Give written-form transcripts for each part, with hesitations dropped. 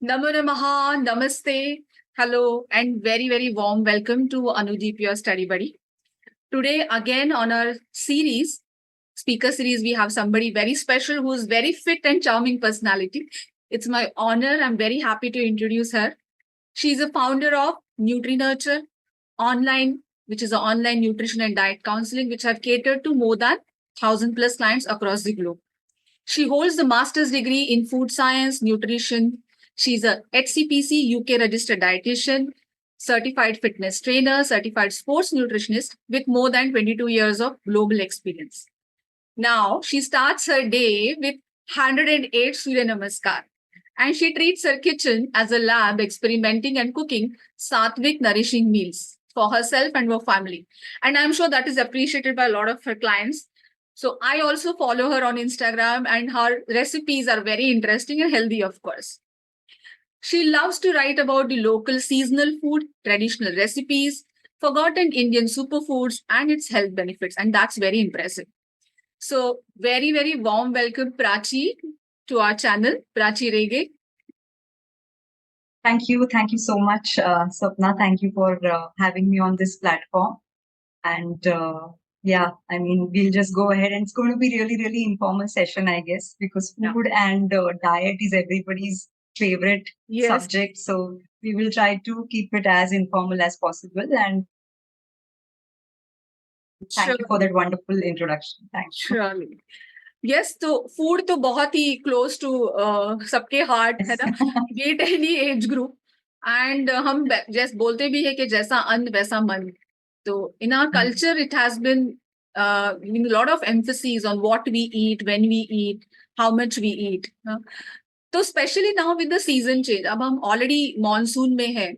Namo Namaha, Namaste, hello, and very, very warm welcome to Anudeep, your study buddy. Today, again, on our speaker series, we have somebody very special who's very fit and charming personality. It's my honor. I'm very happy to introduce her. She's a founder of NutriNurture online, which is an online nutrition and diet counseling, which have catered to more than 1,000 plus clients across the globe. She holds the master's degree in food science, nutrition. She's a HCPC UK registered dietitian, certified fitness trainer, certified sports nutritionist with more than 22 years of global experience. Now, she starts her day with 108 Surya Namaskar. And she treats her kitchen as a lab, experimenting and cooking sattvic, nourishing meals for herself and her family. And I'm sure that is appreciated by a lot of her clients. So I also follow her on Instagram, and her recipes are very interesting and healthy, of course. She loves to write about the local seasonal food, traditional recipes, forgotten Indian superfoods, and its health benefits. And that's very impressive. So, very, very warm welcome, Prachi, to our channel, Prachi Rege. Thank you. Thank you so much, Sapna. Thank you for having me on this platform. And yeah, I mean, we'll just go ahead, and it's going to be really, really informal session, I guess, because food and diet is everybody's favorite subject. So we will try to keep it as informal as possible. And thank you for that wonderful introduction. Thanks. Surely. Yes तो food तो बहुत ही close to सबके heart है ना, get any age group. And हम जैसे बोलते भी है कि जैसा अन्न वैसा मन. तो in our culture it has been lot of emphasis on what we eat, when we eat, how much we eat. तो specially now with the season change, अब हम ऑलरेडी मॉनसून में है,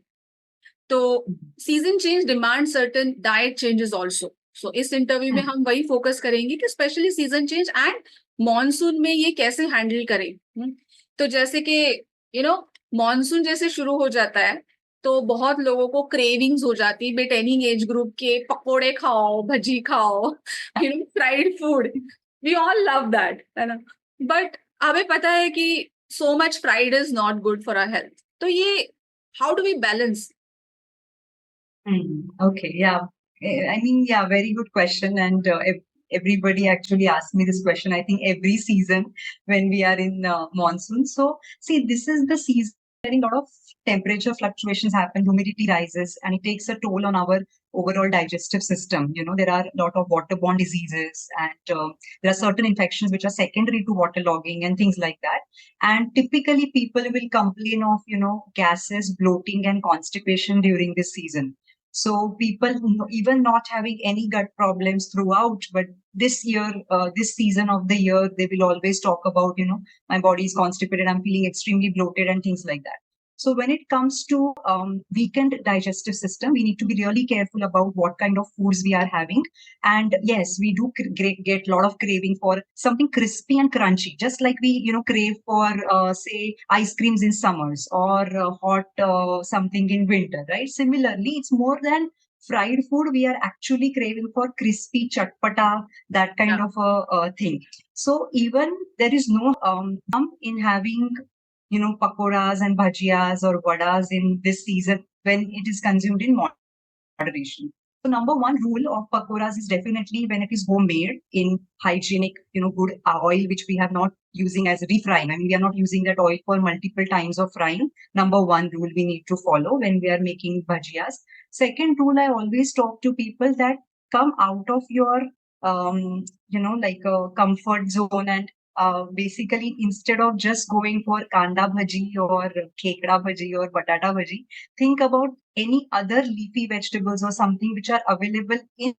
तो season change demand certain diet changes also. So इस interview में हम वही फोकस करेंगे कि specially season change and monsoon में ये कैसे हैंडल करें. तो जैसे कि मॉनसून जैसे शुरू हो जाता है तो बहुत लोगों को क्रेविंग्स हो जाती है, बेट एनी एज ग्रुप के पकोड़े खाओ, भजी खाओ, fried food. We all love that, है ना. बट हमें पता है कि so much fried is not good for our health. तो ये how do we balance? Okay, yeah. I mean, yeah, very good question. And everybody actually asks me this question, I think, every season when we are in monsoon. So, see, this is the season where a lot of temperature fluctuations happen, humidity rises, and it takes a toll on our overall digestive system. There are a lot of waterborne diseases, and there are certain infections which are secondary to waterlogging and things like that. And typically, people will complain of, gases, bloating, and constipation during this season. So people, even not having any gut problems throughout, but this year, this season of the year, they will always talk about, my body is constipated, I'm feeling extremely bloated and things like that. So when it comes to weakened digestive system, we need to be really careful about what kind of foods we are having. And yes, we do get a lot of craving for something crispy and crunchy, just like we, crave for, say, ice creams in summers or hot something in winter, right? Similarly, it's more than fried food. We are actually craving for crispy chatpata, that kind of a thing. So even there is no in having pakoras and bhajiyas or vadas in this season when it is consumed in moderation. So number one rule of pakoras is definitely when it is homemade in hygienic, good oil, which we have not using as refrying. I mean, we are not using that oil for multiple times of frying. Number one rule we need to follow when we are making bhajiyas. Second rule, I always talk to people that come out of your, like a comfort zone, and basically instead of just going for kanda bhaji or khekda bhaji or batata bhaji, think about any other leafy vegetables or something which are available in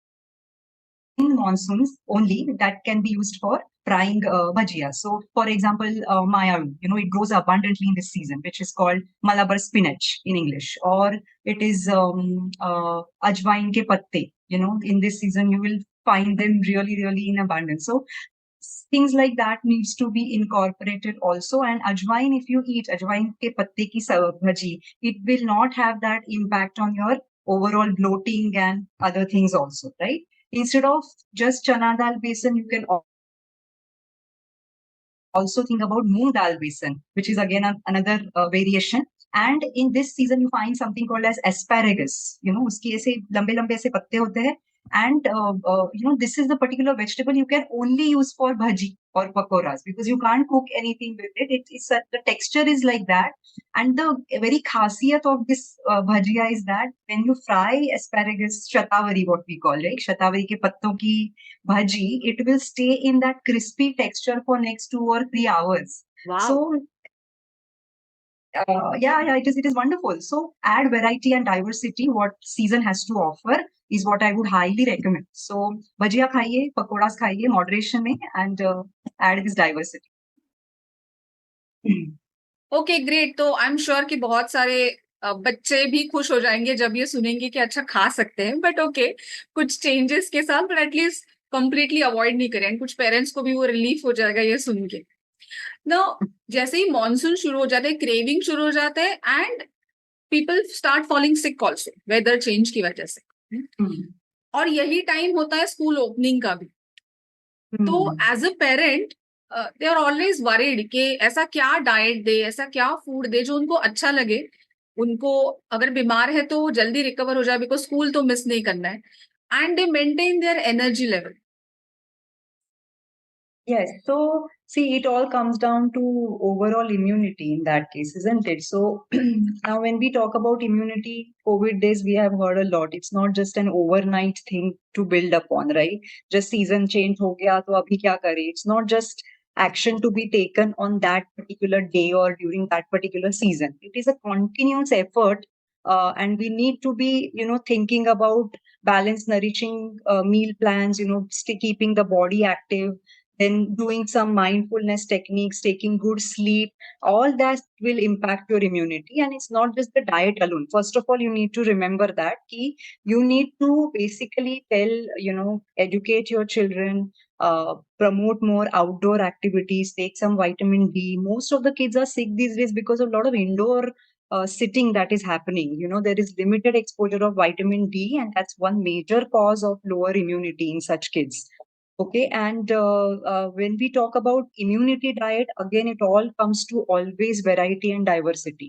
monsoons only that can be used for frying bhajia. So, for example, mayaru, it grows abundantly in this season, which is called Malabar spinach in English, or it is ajwain ke patte. In this season, you will find them really, really in abundance. So, things like that needs to be incorporated also. And ajwain, if you eat ajwain ke patte ki bhaji, it will not have that impact on your overall bloating and other things also, right? Instead of just chana dal besan, you can also think about moong dal besan, which is again another variation. And in this season, you find something called as asparagus. उसके ऐसे लंबे लंबे ऐसे पत्ते होते हैं. And this is the particular vegetable you can only use for bhaji or pakoras because you can't cook anything with it. The texture is like that. And the very khasiyat of this bhajia is that when you fry asparagus, shatavari, what we call it, shatavari ke patton ki bhaji, it will stay in that crispy texture for next 2 or 3 hours. Wow. So yeah, it is wonderful. So add variety and diversity. What season has to offer is what I would highly recommend. So bhajia khaiye, pakoras khaiye, moderation mein, and add this diversity. Okay great. तो I am sure कि बहुत सारे बच्चे भी खुश हो जाएंगे जब ये सुनेंगे कि अच्छा खा सकते हैं. बट ओके, कुछ चेंजेस के साथ, बट एटलीस्ट कंप्लीटली अवॉइड नहीं करें. कुछ पेरेंट्स को भी वो रिलीफ हो जाएगा ये सुन के. ना जैसे ही मॉनसून शुरू हो जाते हैं, क्रेविंग शुरू हो जाते हैं and people start falling sick also, weather change की वजह से. और यही टाइम होता है स्कूल ओपनिंग का भी. तो as a parent they are always worried कि ऐसा क्या डाइट दे, ऐसा क्या फूड दे जो उनको अच्छा लगे. उनको अगर बीमार है तो जल्दी रिकवर हो जाए, बिकॉज स्कूल तो मिस नहीं करना है. And they maintain their energy level. Yes, so see, it all comes down to overall immunity in that case, isn't it? So now, when we talk about immunity, COVID days, we have heard a lot. It's not just an overnight thing to build upon, right? Just season change ho gaya, to abhi kya kare? It's not just action to be taken on that particular day or during that particular season. It is a continuous effort, and we need to be, thinking about balanced, nourishing meal plans. Keeping the body active, then doing some mindfulness techniques, taking good sleep, all that will impact your immunity. And it's not just the diet alone. First of all, you need to remember that you need to basically educate your children, promote more outdoor activities, take some vitamin D. Most of the kids are sick these days because of a lot of indoor sitting that is happening. There is limited exposure of vitamin D, and that's one major cause of lower immunity in such kids. Okay, and when we talk about immunity diet, again, it all comes to always variety and diversity.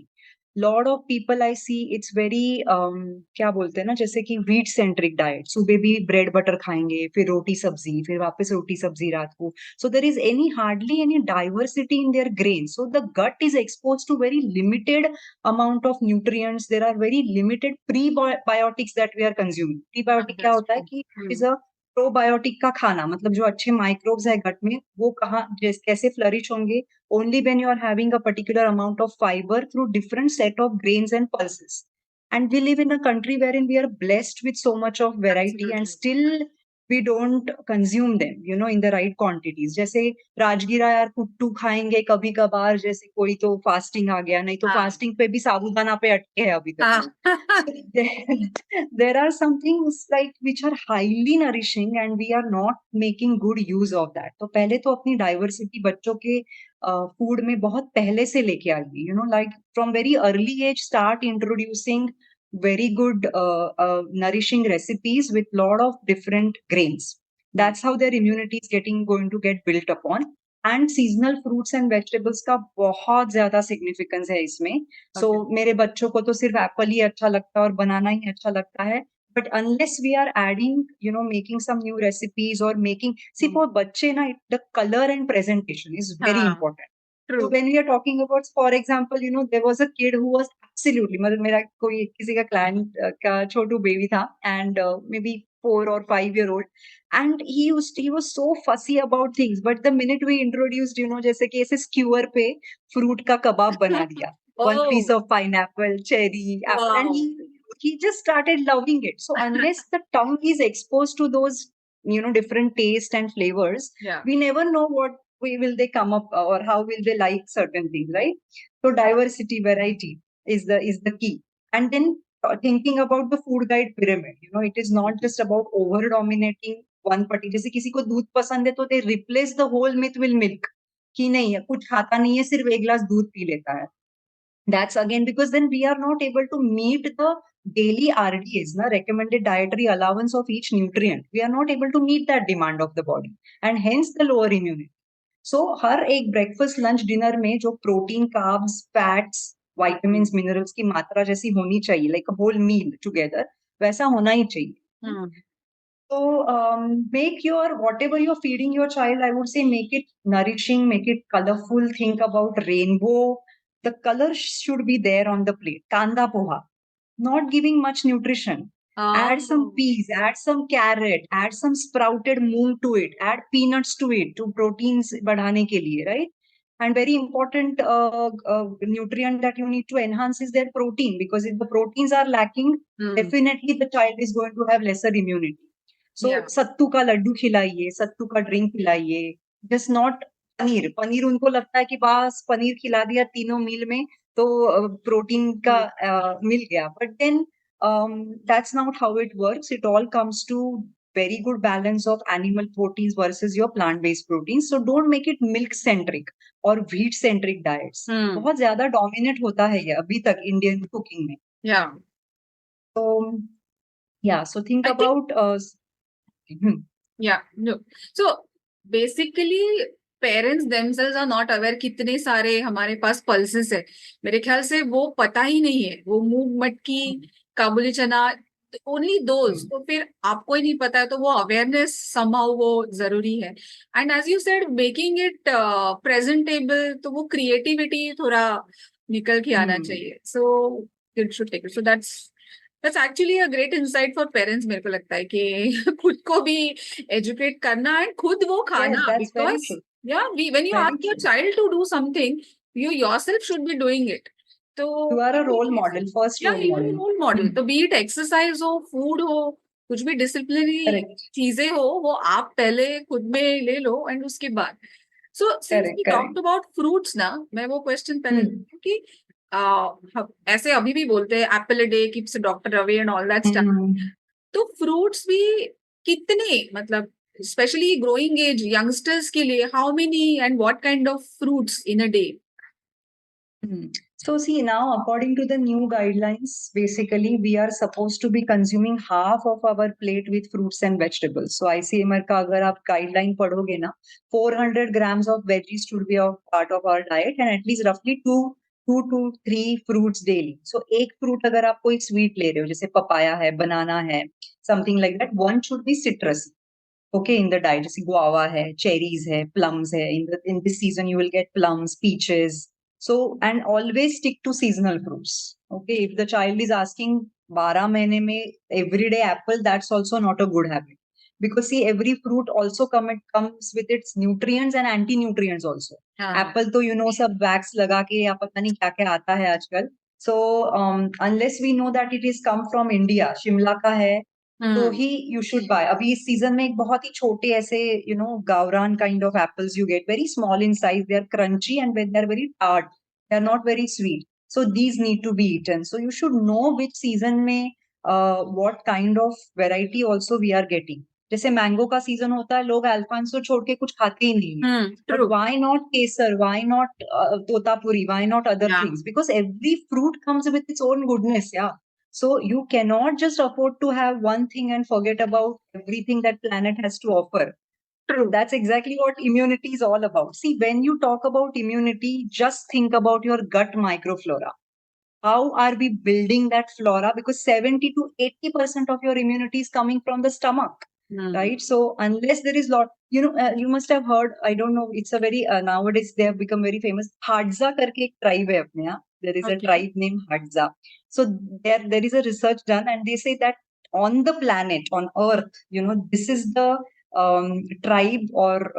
Lot of people I see, it's very क्या बोलते हैं ना, जैसे कि wheat centric diet. सुबह भी bread butter खाएंगे, फिर रोटी सब्जी, फिर वापस रोटी सब्जी रात को. So there is hardly any diversity in their grains. So the gut is exposed to very limited amount of nutrients. There are very limited prebiotics that we are consuming. Prebiotic क्या होता है कि is a प्रोबायोटिक का खाना, मतलब जो अच्छे microbes है गट में, वो कैसे फ्लरिश होंगे? Only when you are having a particular amount of fibre through different set of grains and pulses. And we live in a country wherein we are blessed with so much of variety, and still we don't consume them, in the right quantities. जैसे राजगीरा यार कुट्टू खाएंगे कभी कभार, जैसे कोई तो fasting आ गया, नहीं तो फास्टिंग पे भी साबूदाना पे अटके हैं अभी तक. There are some things like which are highly nourishing and we are not making good use of that. तो पहले तो अपनी diversity बच्चों के food में बहुत पहले से लेके आइए. Like from very early age, start introducing very good nourishing recipes with lot of different grains. That's how their immunity is going to get built upon. And seasonal fruits and vegetables का बहुत ज्यादा significance है इसमें. So मेरे बच्चों को तो सिर्फ एप्पल ही अच्छा लगता है और बनाना ही अच्छा लगता है. But unless we are adding, making some new recipes or making, see for बच्चे ना, the color and presentation is very important. True. So when we are talking about, for example, there was a kid who was absolutely, मतलब मेरा कोई किसी का client का छोटू baby था, and maybe 4 or 5 year old, and he was so fussy about things. But the minute we introduced, जैसे कि ऐसे skewer पे fruit का kebab बना दिया, one piece of pineapple, cherry, apple, and he just started loving it. So unless the tongue is exposed to those, different taste and flavors, we never know what will they come up or how will they like certain things, right? So diversity, variety is the key. And then thinking about the food guide pyramid, it is not just about over dominating one particular. जैसे किसी को दूध पसंद है तो they replace the whole myth with milk, कि नहीं है, कुछ खाता नहीं है, सिर्फ एक गिलास दूध पी लेता है. That's again because then we are not able to meet the daily RDAs, recommended dietary allowance of each nutrient. We are not able to meet that demand of the body, and hence the lower immunity. सो हर एक breakfast lunch dinner में जो protein, carbs, fats, vitamins, minerals की मात्रा जैसी होनी चाहिए, like whole मील together, वैसा होना ही चाहिए. So make your whatever you're feeding your child, I would say make it nourishing, make it colorful. Think about rainbow. The color should be there on the plate. Kanda poha, not giving much nutrition. Add some peas, add some carrot, add some sprouted moong to it, add peanuts to it to proteins badhane ke liye, right? And very important nutrient that you need to enhance is their protein, because if the proteins are lacking, definitely the child is going to have lesser immunity. So Yeah. सत्तू का लड्डू खिलाइए, सत्तू का drink पिलाइए, just not paneer. Paneer उनको लगता है कि बस पनीर खिला दिया तीनों मील में तो प्रोटीन का मिल गया. But then that's not how it works. It all comes to very good balance of animal proteins versus your plant-based proteins. So don't make it milk-centric or wheat-centric diets. बहुत ज्यादा dominant होता है ये अभी तक Indian cooking में. Yeah. So yeah, so think I think- about Yeah, no. So basically parents themselves are not aware कितने सारे हमारे पास पल्सेस है. मेरे ख्याल से वो पता ही नहीं है. वो मूंग मटकी, काबुली चना, ओनली दोज. तो फिर आपको ही नहीं पता है, तो वो अवेयरनेस समहाउ वो जरूरी है. And as you said making it presentable, तो वो क्रिएटिविटी थोड़ा निकल के आना चाहिए. So kid should take it. So that's actually a great insight for parents. मेरे को लगता है कि खुद को भी एजुकेट करना एंड खुद वो खाना. that's very because true. when you Very ask your true. child to do something, you yourself should be doing it. तो You are a role model, first या role यू आर model. Role model. तो be it exercise हो, food हो, कुछ भी disciplinary Correct. चीजें हो, वो आप पहले खुद में ले लो एंड उसके बाद. So since we talked about fruits ना, मैं वो क्वेश्चन पहले कि ऐसे अभी भी बोलते हैं Apple a day keeps doctor away and all that stuff. तो फ्रूट्स भी कितने, मतलब स्पेशली ग्रोइंग एज यंगस्टर्स के लिए, how many and what kind of fruits in a day? So see, now according to the new guidelines, basically we are supposed to be consuming half of our plate with fruits and vegetables. So ICMR का अगर आप guideline पढ़ोगे ना, 400 grams of veggies should be a part of our diet and at least roughly two to three fruits daily. So एक fruit अगर आप कोई sweet ले रहे हो, जैसे papaya है, banana है, something like that, one should be citrus. Okay, in the diet, जैसे guava है, cherries है, plums है. In this season you will get plums, peaches. So, and always stick to seasonal fruits. Okay, if the child is asking 12 महीने में everyday apple, that's also not a good habit. Because see, every fruit also comes with its nutrients and anti-nutrients also. Apple तो you know सब wax लगा के या पता नहीं क्या क्या आता है आजकल. So unless we know that it is come from India, Shimla का है, तो ही you should buy. अभी इस सीजन में एक बहुत ही छोटे ऐसे गावरान kind of apples you get, very small in size. They are crunchy and they are very tart. They are not very sweet. So these need to be eaten. So you should know which season में what kind of variety also we are getting. जैसे mango का season होता है, लोग Alphonso छोड़ के कुछ खाते ही नहीं है. But why not Kesar? Why not Totapuri? Why not other things? Because every fruit comes with its own goodness, yeah. So you cannot just afford to have one thing and forget about everything that planet has to offer. True. That's exactly what immunity is all about. See, when you talk about immunity, just think about your gut microflora. How are we building that flora? Because 70 to 80% of your immunity is coming from the stomach. Right? So unless there is lot, you must have heard, I don't know, it's a very, nowadays they have become very famous. Hadza karke ek tribe hai apne yahan. There is a tribe named Hadza. So there is a research done and they say that on the planet, on Earth, this is the tribe or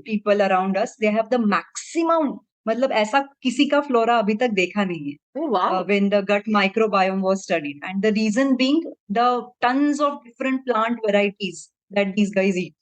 people around us, they have the maximum, मतलब ऐसा किसी का flora अभी तक देखा नहीं है. Oh, wow. When the gut microbiome was studied, and the reason being the tons of different plant varieties that these guys eat.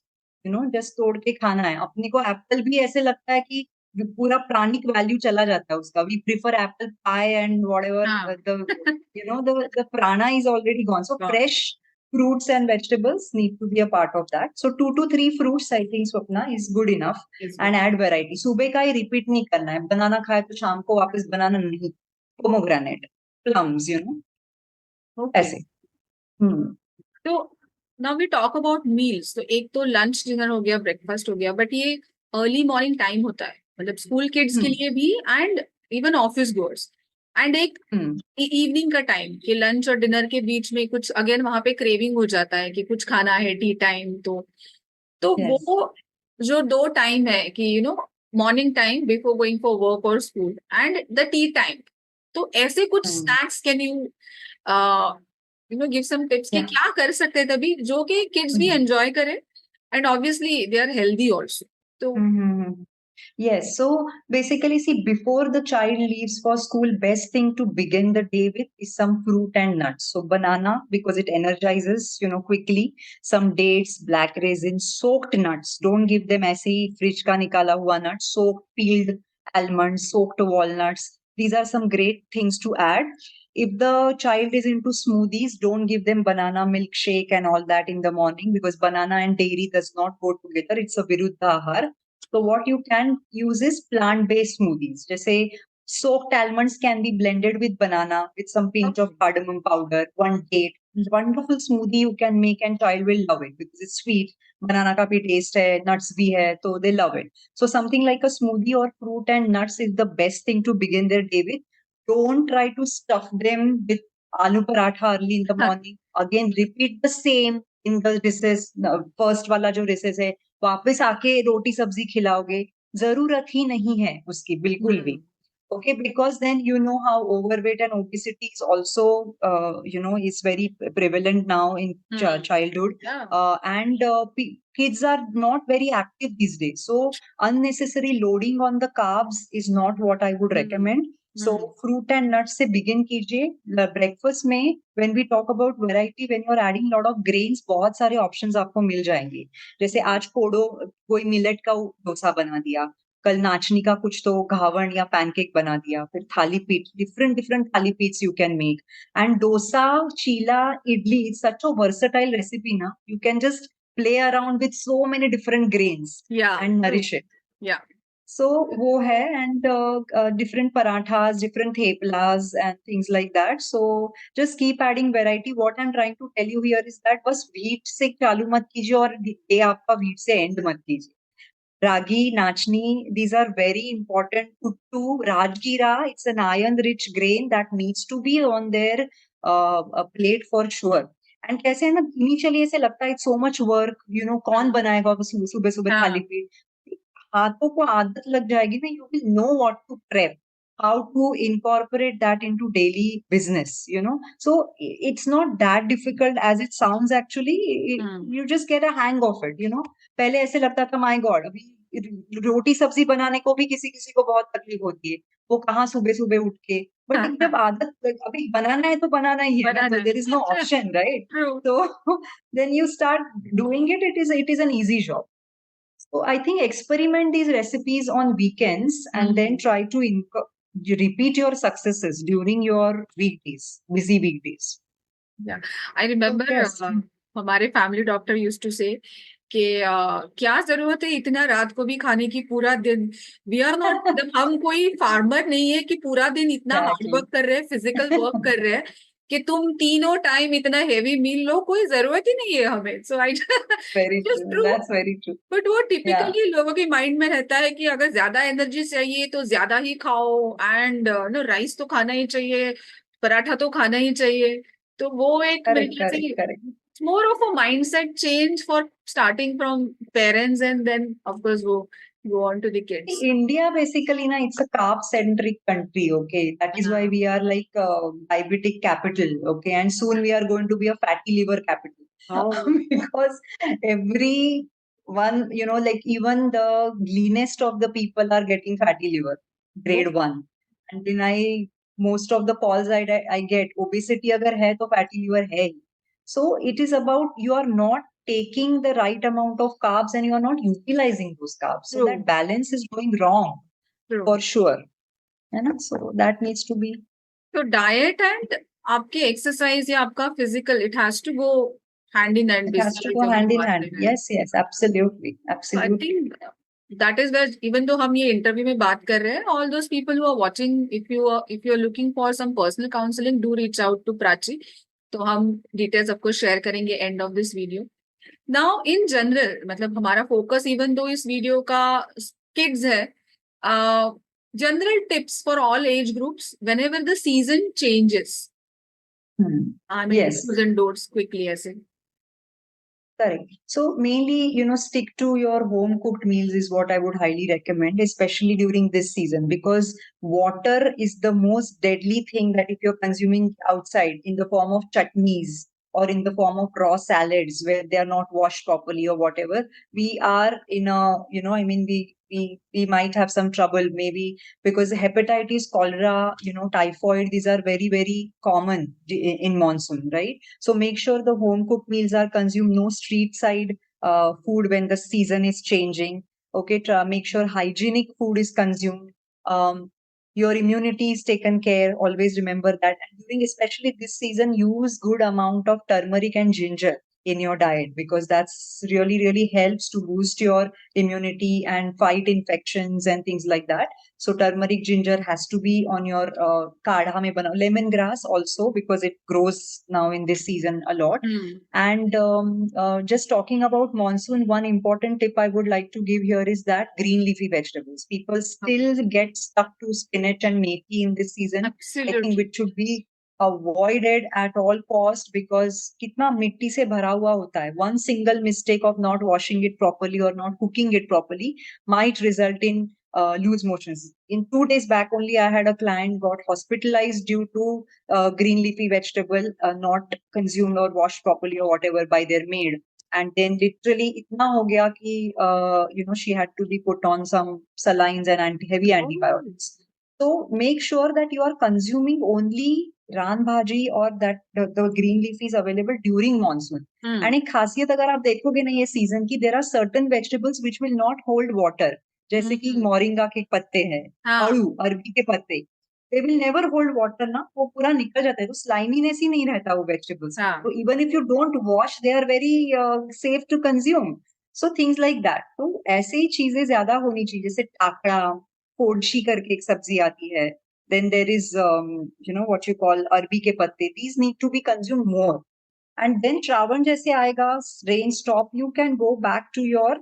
just तोड़ के खाना है. अपने को एप्पल भी ऐसे लगता है कि पूरा प्राणिक वैल्यू चला जाता है उसका. We prefer apple pie and whatever the prana is already gone. So fresh fruits and vegetables need to be a part of that. So 2 to 3 fruits, I think, Swapna, is good enough. And add variety. सुबह का ही repeat नहीं करना है. बनाना खाए तो शाम को वापस बनाना नहीं. Pomegranate, plums, ऐसे. तो now we talk about meals. तो एक तो लंच डिनर हो गया, ब्रेकफास्ट हो गया, बट ये अर्ली मॉर्निंग टाइम होता है, मतलब स्कूल किड्स के लिए भी and even office goers, and एक इवनिंग का टाइम कि लंच और डिनर के बीच में कुछ अगेन वहां पे क्रेविंग हो जाता है कि कुछ खाना है, टी टाइम। तो Yes. वो जो दो टाइम है कि morning time before going for work और school and the tea time, तो ऐसे कुछ snacks can you give some tips कि Yeah. क्या कर सकते हैं तभी जो कि किड्स भी एंजॉय करें and obviously they are healthy also. तो Yes, so basically, see, before the child leaves for school, best thing to begin the day with is some fruit and nuts. So banana, because it energizes, quickly. Some dates, black raisins, soaked nuts. Don't give them ऐसे ही fridge का निकाला हुआ nuts. Soaked peeled almonds, soaked walnuts. These are some great things to add. If the child is into smoothies, don't give them banana milkshake and all that in the morning because banana and dairy does not go together. It's a viruddha ahar. So what you can use is plant-based smoothies. Just soaked almonds can be blended with banana with some pinch of cardamom powder, one date. Wonderful smoothie you can make and child will love it because it's sweet. Banana ka bhi taste hai, nuts bhi hai, so they love it. So something like a smoothie or fruit and nuts is the best thing to begin their day with. Don't try to stuff them with aloo paratha early in the morning. Again, repeat the same in the recess. First wala jo recess hai, वापस आके रोटी सब्जी खिलाओगे, जरूरत ही नहीं है उसकी बिल्कुल भी. Okay, because then how overweight and obesity is also is very prevalent now in childhood. And kids are not very active these days, so unnecessary loading on the carbs is not what I would recommend. So fruit and nuts से begin कीजिए breakfast में. When we talk about variety, when you are adding lot of grains, बहुत सारे options आपको मिल जाएंगे. जैसे आज कोई मिलेट का डोसा बना दिया, कल नाचनी का कुछ तो घावण या पैनकेक बना दिया, फिर थाली पीठ, डिफरेंट थाली Pitt's you can make. And dosa, chila, idli, it's such a versatile recipe na. You can just play around with so many different grains and nourish it. Yeah. So वो है, and different parathas, different theplas and things like that. So just keep adding variety. What I'm trying to tell you here is that बस wheat से चालू मत कीजिए और day आपका wheat से end मत कीजिए. Ragi, nachni, these are very important. Kuttu, rajgira, it's an iron-rich grain that needs to be on their plate for sure. And कैसे है ना, initially ऐसे लगता है it's so much work, कौन बनाएगा सुबह सुबह थाली पीठ. हाथों को आदत लग जाएगी ना, you will know what to prep, how to incorporate that into daily business. So it's not that difficult as it sounds actually. You just get a hang of it. पहले ऐसे लगता था माय गॉड, अभी रोटी सब्जी बनाने को भी किसी किसी को बहुत तकलीफ होती है, वो कहाँ सुबह सुबह उठ के. बट जब आदत, अभी बनाना है तो बनाना ही है ना, there is no option, right? तो then you start doing it. It is an easy job. So I think experiment these recipes on weekends and then try to repeat your successes during your weekdays, busy weekdays. Yeah, I remember हमारे family doctor used to से कि क्या जरूरत है इतना रात को भी खाने की, पूरा दिन वी आर नॉट, हम कोई फार्मर नहीं है कि पूरा दिन इतना हार्ड वर्क कर रहे हैं, फिजिकल वर्क कर रहे हैं कि तुम तीनों टाइम इतना हेवी मील लो, कोई जरूरत ही नहीं है हमें. So I very true, that's very true. But वो टिपिकली लोगों के माइंड में रहता है कि अगर ज्यादा एनर्जी चाहिए तो ज्यादा ही खाओ, एंड नो राइस तो खाना ही चाहिए, पराठा तो खाना ही चाहिए. तो वो एक more of a mindset change for starting from parents and then of course go on to the kids. India basically na, it's a carb centric country. Okay, that is why we are like diabetic capital. Okay, and soon we are going to be a fatty liver capital. Because everyone, like even the leanest of the people are getting fatty liver grade 1. And then most of the calls I get, obesity agar hai to fatty liver hai. So it is about you are not taking the right amount of carbs and you are not utilizing those carbs. So that balance is going wrong for sure. So that needs to be. So diet and आपके exercise या आपका physical, it has to go hand in hand. It has to go hand in hand. Yes, absolutely. So I think that is where, even though हम ये interview में बात कर रहे हैं, all those people who are watching, if you are looking for some personal counseling, do reach out to Prachi. तो हम details आपको share करेंगे end of this video. Now in general, मतलब हमारा फोकस इवन दो इस video का kids है, general tips for all age groups whenever the season changes, I mean Yes. Dos and don'ts quickly ऐसे. Correct. So mainly, stick to your home cooked meals is what I would highly recommend, especially during this season, because water is the most deadly thing that if you're consuming outside in the form of chutneys or in the form of raw salads where they are not washed properly or whatever, we are in a, we might have some trouble maybe because hepatitis, cholera, typhoid, these are very, very common in monsoon, right? So make sure the home cooked meals are consumed, no street side food when the season is changing. Okay, make sure hygienic food is consumed. Your immunity is taken care. Always remember that. And during especially this season, use good amount of turmeric and ginger in your diet because that's really, really helps to boost your immunity and fight infections and things like that. So turmeric, ginger has to be on your kadha mein bana. Lemongrass also because it grows now in this season a lot. And just talking about monsoon, one important tip I would like to give here is that green leafy vegetables. People still get stuck to spinach and methi in this season. I think Absolutely. which should be avoided at all cost because kitna mitti se bhara hua hota hai. One single mistake of not washing it properly or not cooking it properly might result in loose motions. In 2 days back only, I had a client got hospitalized due to green leafy vegetable not consumed or washed properly or whatever by their maid. And then literally itna ho gaya ki, she had to be put on some salines and heavy antibiotics. So make sure that you are consuming only ran bhaji or that the green leaf is available during monsoon. And एक खासियत अगर आप देखोगे ना ये season की, there are certain vegetables which will not hold water. जैसे कि मोरिंगा के पत्ते हैं, अड़ू, अरबी के पत्ते, they will never hold water ना, वो पूरा निकल जाता है, तो sliminess ही नहीं रहता वो vegetables. तो even if you don't wash, they are very safe to consume. So things like that. तो ऐसे ही चीजें ज्यादा होनी चाहिए, जैसे टाकड़ा, फोड़शी करके एक सब्जी आती है. Then there is, what you call अरबी के पत्ते. These need to be consumed more. And then Shravan जैसे आएगा, rain stop, you can go back to your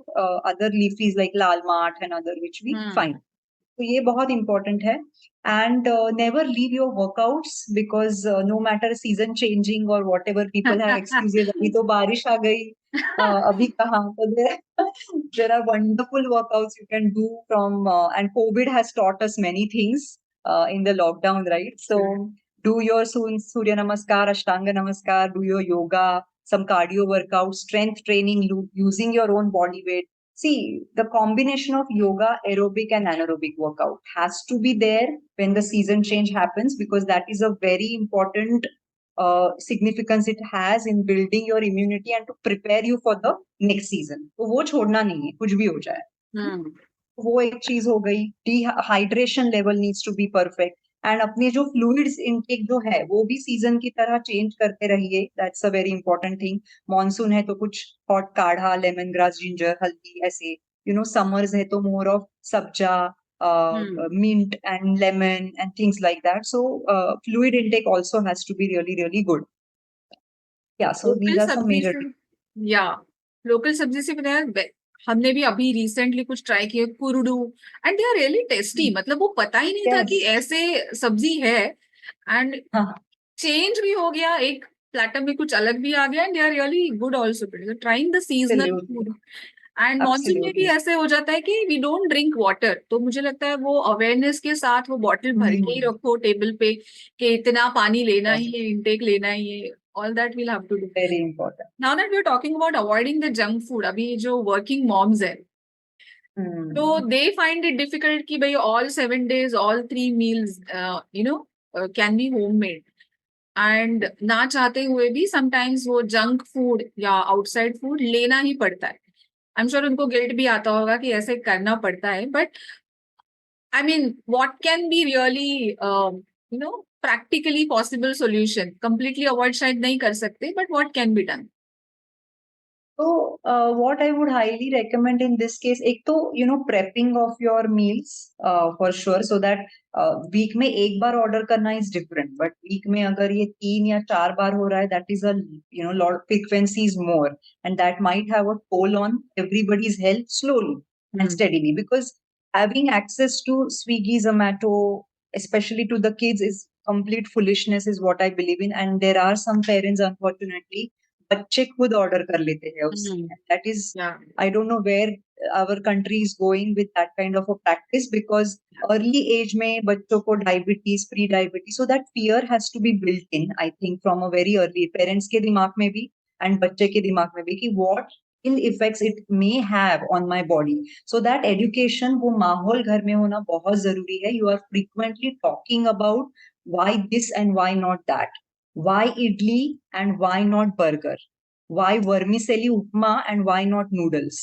other leafies like lal mat and other which we find. तो ये बहुत important है. And never leave your workouts because no matter season changing or whatever, people have excuses. अभी तो बारिश आ गई, अभी कहाँ? So there are wonderful workouts you can do from, and COVID has taught us many things in the lockdown, right? So do your Surya Namaskar, Ashtanga Namaskar, do your yoga, some cardio workout, strength training, using your own body weight. See, the combination of yoga, aerobic and anaerobic workout has to be there when the season change happens because that is a very important significance it has in building your immunity and to prepare you for the next season. तो वो छोड़ना नहीं है, कुछ भी हो जाए. वो एक चीज हो गई. Dehydration level needs to be perfect. And अपने जो फ्लूइड्स इनटेक जो है वो भी सीजन की तरह चेंज करते रहिए. That's a very important thing. Monsoon है तो कुछ हॉट काढ़ा, लेमन ग्रास, जिंजर, हल्दी ऐसे. समर्स है तो more of sabja, mint and lemon and things like that. So fluid intake also has to be really, really good. Yeah, so these are some major. या local सब्जी से पता है, हमने भी अभी रिसेंटली कुछ ट्राई किए कुरुडू, and they are really tasty. मतलब वो पता ही नहीं था कि ऐसे सब्जी है, एंड चेंज भी हो गया, एक प्लेटर में कुछ अलग भी आ गया, and they are really good also. Trying the seasonal food. And monsoon में भी ऐसे हो जाता है कि वी डोंट ड्रिंक वाटर, तो मुझे लगता है वो अवेयरनेस के साथ वो बॉटल भर के ही रखो टेबल पे कि इतना पानी लेना ही है, इनटेक लेना ही है. All that we'll have to do. Very important. Now that we're talking about avoiding the junk food, अभी जो working moms है, so they find it difficult कि भाई all 7 days, all 3 meals, can be homemade. And ना चाहते हुए भी sometimes वो junk food या outside food लेना ही पड़ता है. I'm sure उनको guilt भी आता होगा कि ऐसे करना पड़ता है. But I mean, what can be really, practically possible solution? Completely avoid शायद नहीं कर सकते, but what can be done? So, what I would highly recommend in this case, एक तो prepping of your meals for sure, so that week में एक बार order करना is different, but week में अगर ये 3 या 4 बार हो रहा है, that is a lot frequency is more, and that might have a toll on everybody's health slowly and steadily, because having access to Swiggy, Zomato, especially to the kids, is complete foolishness, is what I believe in, and there are some parents, unfortunately, बच्चे खुद order कर लेते हैं उससे, that is Yeah. I don't know where our country is going with that kind of a practice, because early age में बच्चों को diabetes, pre diabetes, so that fear has to be built in, I think from a very early, parents के दिमाग में भी and बच्चे के दिमाग में भी, कि what in effects it may have on my body, so that education, वो माहौल घर में होना बहुत जरूरी है. You are frequently talking about why this and why not that, why idli and why not burger, why vermicelli upma and why not noodles.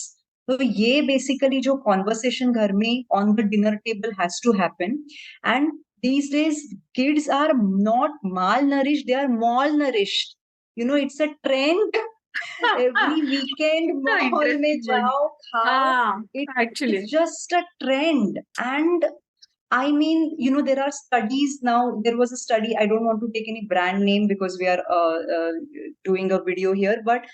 तो ये basically जो conversation घर में on the dinner table has to happen. And these days kids are not malnourished, they are malnourished. It's a trend. Every weekend mall में जाओ, खाओ. Actually. It's just a trend. And I mean, there are studies now. There was a study. I don't want to take any brand name because we are doing a video here. But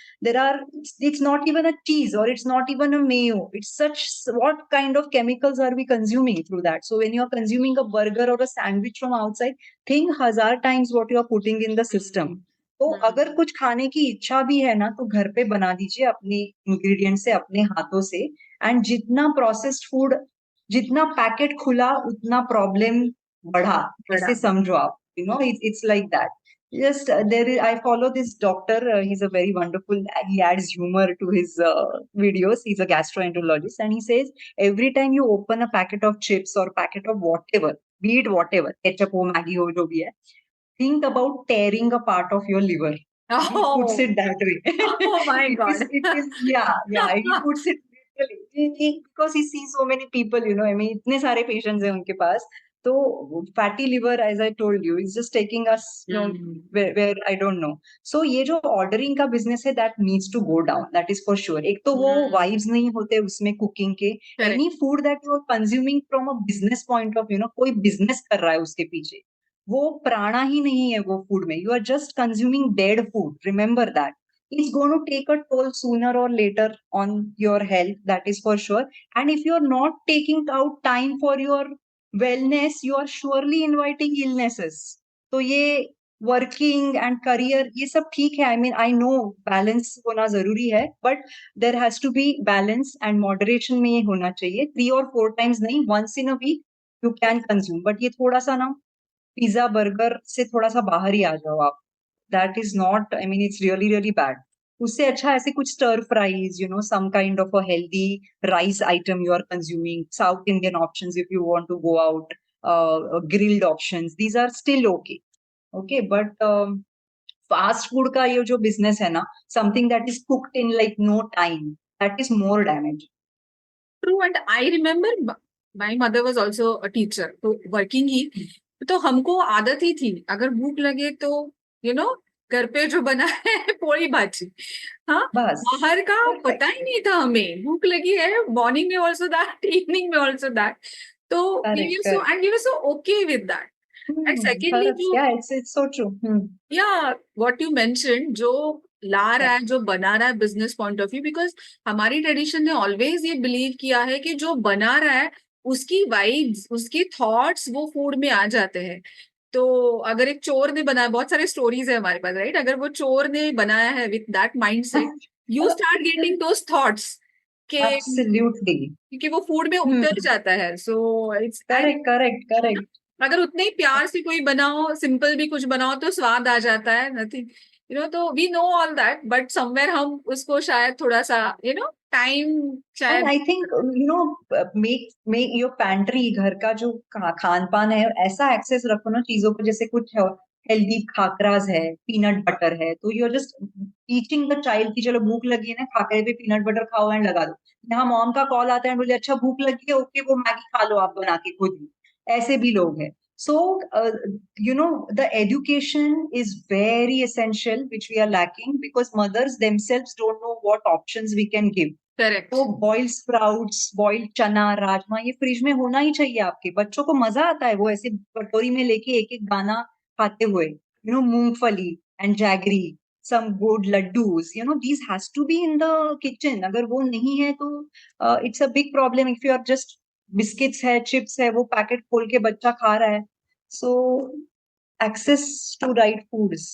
it's not even a cheese or it's not even a mayo. It's such, what kind of chemicals are we consuming through that? So when you're consuming a burger or a sandwich from outside, think 1,000 times what you're putting in the system. तो अगर कुछ खाने की इच्छा भी है ना, तो घर पे बना दीजिए अपने इंग्रेडिएंट से, अपने हाथों से. एंड जितना प्रोसेस्ड फूड, जितना पैकेट खुला, उतना प्रॉब्लम बढ़ा, ऐसे समझो आप. It's like that. Just I follow this doctor. He's a very wonderful. He adds humor to his videos. He's a gastroenterologist, and he says every time you open a packet of chips or packet of whatever, be it whatever, ketchup ho, Maggi ho, jo bhi hai, think about tearing a part of your liver. He puts it that way. Oh my God. It is, yeah. He puts it literally, because he sees so many people, I mean, इतने सारे patients हैं उनके पास. तो fatty liver, as I told you, is just taking us, where I don't know. So ये जो ordering का business है, that needs to go down. That is for sure. एक तो वो vibes नहीं होते उसमें cooking के. Any food that you are consuming from a business point of view, कोई business कर रहा है उसके पीछे, वो प्राणा ही नहीं है वो फूड में. You are just consuming dead food. Remember that. It's going to take a toll sooner or later on your health, that is for sure. And if you're not taking out time for your wellness, you are surely inviting illnesses. तो ये working and career, ये सब ठीक है. I mean, I know balance होना जरूरी है, but there has to be balance and moderation में ये होना चाहिए. 3 or 4 times नहीं, once in a week you can consume, but ये थोड़ा सा ना, पिज्जा बर्गर से थोड़ा सा बाहर ही आ जाओ आप. That is not, I mean, it's really really bad. उससे अच्छा ऐसे कुछ stir fries, some kind of a healthy rice item you are consuming, south Indian options if you want to go out, grilled options, these are still okay. Okay, but fast food का ये जो business है ना, something that is cooked in like no time, that is more damage. True, and I remember my mother was also a teacher, तो working ही, तो हमको आदत ही थी, अगर भूख लगे तो घर पे जो बना है पोड़ी भाजी. हाँ, बस बाहर का पता ही नहीं था हमें. भूख लगी है, मॉर्निंग में ऑल्सो दैट, इवनिंग में ऑल्सो दैट. तो we were so okay with that. And secondly, it's so true. yeah, what you mentioned, जो ला रहा है, जो बना रहा है business point of view, because हमारी ट्रेडिशन ने ऑलवेज ये बिलीव किया है कि जो बना रहा है उसकी वाइब्स, उसकी थॉट्स वो फूड में आ जाते हैं. तो अगर एक चोर ने बनाया, बहुत सारे स्टोरीज है हमारे पास, राइट, अगर वो चोर ने बनाया है with that mindset, you start getting those thoughts के, Absolutely. क्योंकि वो फूड में उतर जाता है. So it's correct. अगर उतने ही प्यार से कोई बनाओ, सिंपल भी कुछ बनाओ, तो स्वाद आ जाता है. नथिंग, तो we know all that, but somewhere हम उसको शायद थोड़ा सा टाइम शायद. And I think make your pantry, घर का जो खान पान है, ऐसा एक्सेस रखो ना चीजों को, जैसे कुछ हेल्दी खाकराज है, पीनट बटर है, तो you are just teaching the child की चलो भूख लगी है ना, खाकरे पे पीनट बटर खाओ एंड लगा दो. यहाँ मॉम का कॉल आता है, बोले अच्छा भूख लगी है, ओके, वो मैगी खा लो आप बना के खुद ही. ऐसे भी लोग हैं. So the education is very essential, which we are lacking, because mothers themselves don't know what options we can give. Correct तो बॉइल्ड स्प्राउट्स, बॉइल्ड चना, राजमा, ये फ्रिज में होना ही चाहिए आपके बच्चों को। मजा आता है वो ऐसे कटोरी में लेके एक एक दाना खाते हुए, मूंगफली and jaggery, some good laddus, these has to be in the kitchen. अगर वो नहीं है तो it's a big problem if you are just biscuits है, chips है, वो पैकेट खोल के बच्चा खा रहा है. So access to right foods.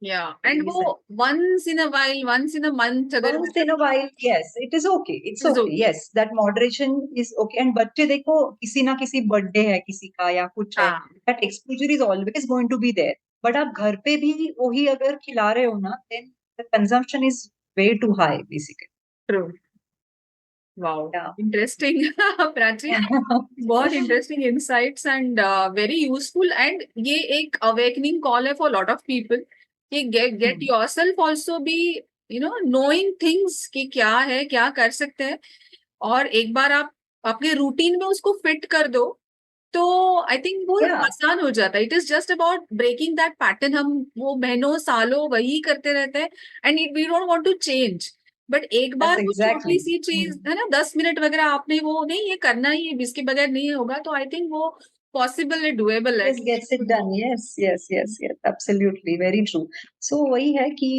Yeah, and Please. वो once in a while, once in a month, अगर Once in a while, yes, it is okay. It's It's okay. okay. Yes, that moderation is okay. And बच्चे देखो, किसी ना किसी birthday है किसी का या कुछ है, हाँ, that exposure is always going to be there. But आप घर पे भी वही अगर खिला रहे हो ना, then the consumption is way too high, basically. true. Wow, Yeah. interesting, Prachi. बहुत interesting insights and very useful, and ये एक अवेकनिंग कॉल है फॉर लॉट ऑफ पीपल कि get yourself also be knowing things कि क्या है, क्या कर सकते हैं, और एक बार आप अपने रूटीन में उसको फिट कर दो तो आई थिंक वो Yeah. आसान हो जाता है. It is just about breaking that pattern. हम वो महीनों सालों वही करते रहते हैं and we don't want to change. But एक बार That's वो exactly. छोटी सी चीज है ना, 10 मिनट वगैरह आपने वो नहीं, ये करना ही है, इसके बगैर नहीं होगा, तो आई थिंक वो पॉसिबल है, डुएबल है. Just gets it done. Yes, yes, yes, yes. Absolutely, very true. So वही है कि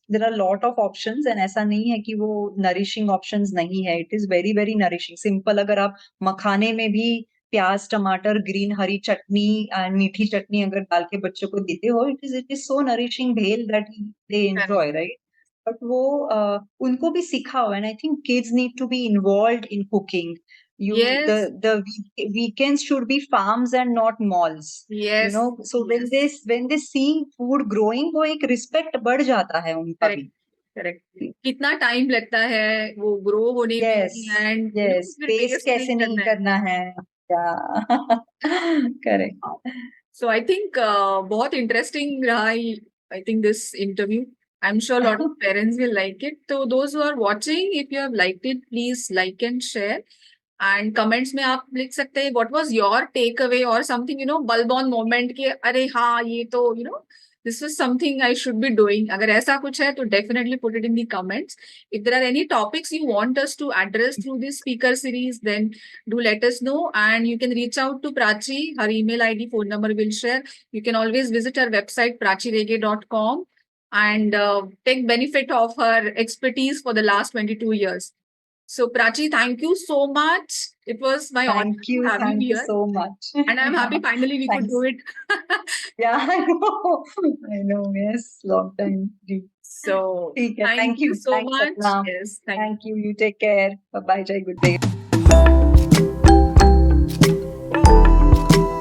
there are lot of options, and ऐसा नहीं है कि वो nourishing options नहीं है. It is very very nourishing. Simple, अगर आप मखाने में भी प्याज, टमाटर, ग्रीन, हरी चटनी, मीठी चटनी अगर डाल के बच्चों को देते हो, it is so nourishing भेल that they enjoy, right? But वो उनको भी सिखाओ, and I think kids need to be involved in cooking. Yes. The weekends should be farms and not malls. Yes. So when they see food growing, वो एक respect बढ़ जाता है उनका भी. करेक्ट. कितना टाइम लगता है वो ग्रो होने में, Yes, एंड yes. Waste कैसे नहीं करना है. Yeah. Correct. So I think बहुत इंटरेस्टिंग रहा. I think this interview. I'm sure a lot of parents will like it. So those who are watching, if you have liked it, please like and share. And comments में आप लिख सकते हैं what was your takeaway or something, bulb on moment कि अरे हाँ ये तो this was something I should be doing. अगर ऐसा कुछ है तो definitely put it in the comments. If there are any topics you want us to address through this speaker series, then do let us know, and you can reach out to Prachi. Her email ID, phone number will share. You can always visit her website prachirege.com and take benefit of her expertise for the last 22 years. So Prachi, thank you so much. It was my honor to have you Thank you here. so much. And I'm happy finally we could Thanks. do it. Yeah, I know. Yes, long time. So ठीक है, thank you so Thanks, much. Satnam. Yes, Thank you. You take care. Bye bye. Jai, good day.